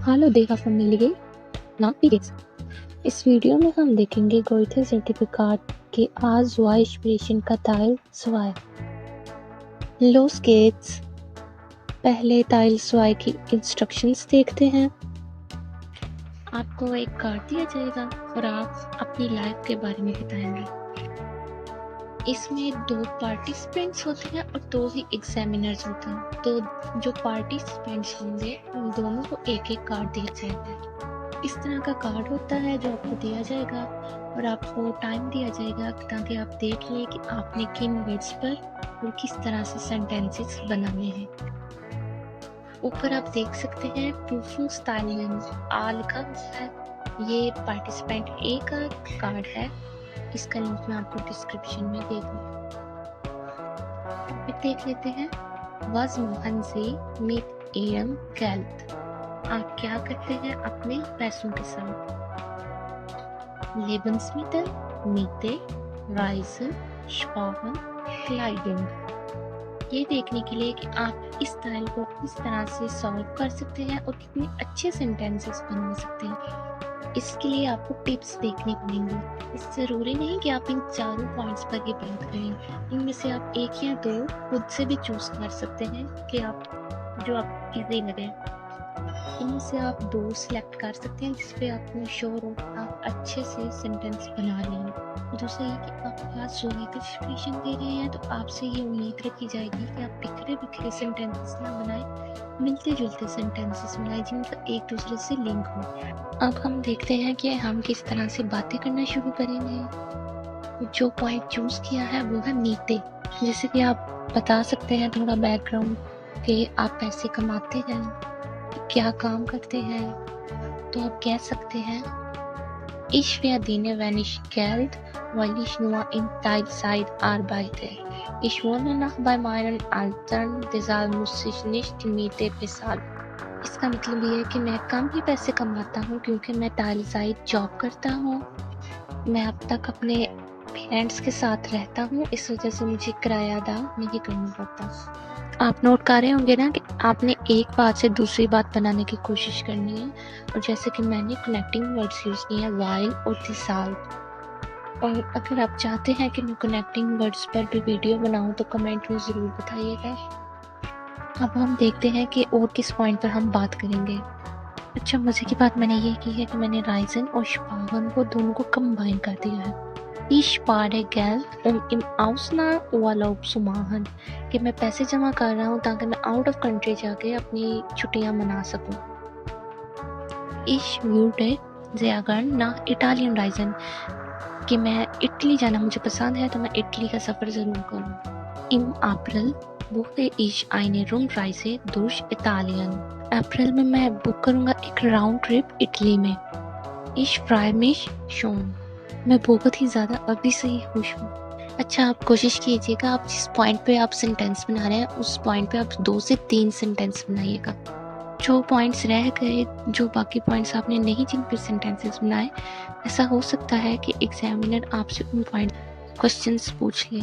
Hello देगा family ना please. इस वीडियो में हम देखेंगे गोइथे सर्टिफिकेट के आज वाई इंस्पिरेशन का टाइल स्वाय लो स्केट्स। पहले टाइल स्वाय की इंस्ट्रक्शंस देखते हैं। आपको एक कार्ड दिया जाएगा और आप अपनी लाइफ के बारे में बताएंगे। इसमें 2 पार्टिसिपेंट्स होते हैं और 2 ही एग्जामिनर्स होते हैं। तो जो पार्टिसिपेंट्स होंगे उन दोनों को एक एक कार्ड दिया जाएगा। इस तरह का कार्ड होता है जो आपको दिया जाएगा और आपको टाइम दिया जाएगा ताकि आप देख लें कि आपने किन वर्ड्स पर और किस तरह से सेंटेंसेस बनाने हैं। ऊपर आप देख सकते हैं प्रूफुल स्टाइल में आ लिखा हुआ है। ये पार्टिसिपेंट ए का कार्ड है। इसका लिंक मैं आपको डिस्क्रिप्शन में दे दूँगी। टॉपिक देख लेते हैं। Was मोहन से mit ihrem Geld। आप क्या करते हैं अपने पैसों के साथ? Lebensmittel, Miete, Reisen, Sparen, Kleidung। ये देखने के लिए कि आप इस टाइल को किस तरह से सॉल्व कर सकते हैं और कितने अच्छे सेंटेंसेस बना सकते हैं। इसके लिए आपको टिप्स देखने पड़ेंगे। इस ज़रूरी नहीं कि आप इन चारों पॉइंट्स पर ही बात करें। इनमें से आप 1 या 2 खुद से भी चूज़ कर सकते हैं कि आप जो आप इजी लगे। इनमें से आप 2 सिलेक्ट कर सकते हैं जिस पे आपको श्योर हो आप अच्छे से सेंटेंस बना रहे हैं। दूसरा ये कि आप आज जो एक्सप्रेशन दे रहे हैं तो आपसे ये उम्मीद रखी जाएगी कि आप बिखरे बिखरे सेंटेंसेस ना बनाएं, मिलते जुलते सेंटेंसेस बनाएं जिनका एक दूसरे से लिंक हो। अब हम देखते हैं कि हम किस तरह से बातें करना शुरू करेंगे। जो पॉइंट चूज किया है वो है मीते। जैसे कि आप बता सकते हैं थोड़ा बैकग्राउंड कि आप पैसे कमाते हैं, क्या काम करते हैं। तो आप कह सकते हैं Ich verdiene wenig Geld, weil ich nur in Teilzeit arbeite. Ich wohne noch bei meinen Eltern, deshalb muss ich nicht die Miete bezahlen। इसका मतलब ये है कि मैं कम ही पैसे कमाता हूँ क्योंकि मैं टाइलसाइड जॉब करता हूँ। मैं अब तक अपने पेरेंट्स के साथ रहता हूँ, इस वजह से मुझे किराया अदा नहीं करना पड़ता। आप नोट कर रहे होंगे ना कि आपने एक बात से दूसरी बात बनाने की कोशिश करनी है। और जैसे कि मैंने कनेक्टिंग वर्ड्स यूज़ किए हैं वाइल और द साउथ। और अगर आप चाहते हैं कि मैं कनेक्टिंग वर्ड्स पर भी वीडियो बनाऊं तो कमेंट में ज़रूर बताइएगा। अब हम देखते हैं कि और किस पॉइंट पर हम बात करेंगे। अच्छा, मज़े की बात मैंने ये की है कि मैंने राइजन और स्पागन को दोनों को कंबाइन कर दिया है। Ich spare Geld, im Ausland Urlaub zu machen। कि मैं पैसे जमा कर रहा हूँ ताकि मैं आउट ऑफ कंट्री जाके अपनी छुट्टियाँ मना सकूँ। Ich würde sehr gern nach Italien reisen। कि मैं इटली जाना मुझे पसंद है तो मैं इटली का सफ़र ज़रूर करूँ। Im April buche ich eine Rundreise durch Italien। अप्रैल में मैं बुक करूँगा एक राउंड ट्रिप इटली में। Ich freue mich schon। मैं बहुत ही ज़्यादा अभी से ही खुश हूँ। अच्छा, आप कोशिश कीजिएगा आप जिस पॉइंट पे आप सेंटेंस बना रहे हैं उस पॉइंट पे आप 2 से 3 सेंटेंस बनाइएगा। जो पॉइंट्स रह गए, जो बाकी पॉइंट्स आपने नहीं जिन पर सेंटेंसेस बनाए, ऐसा हो सकता है कि एग्जामिनर आपसे उन पॉइंट क्वेश्चंस पूछ ले।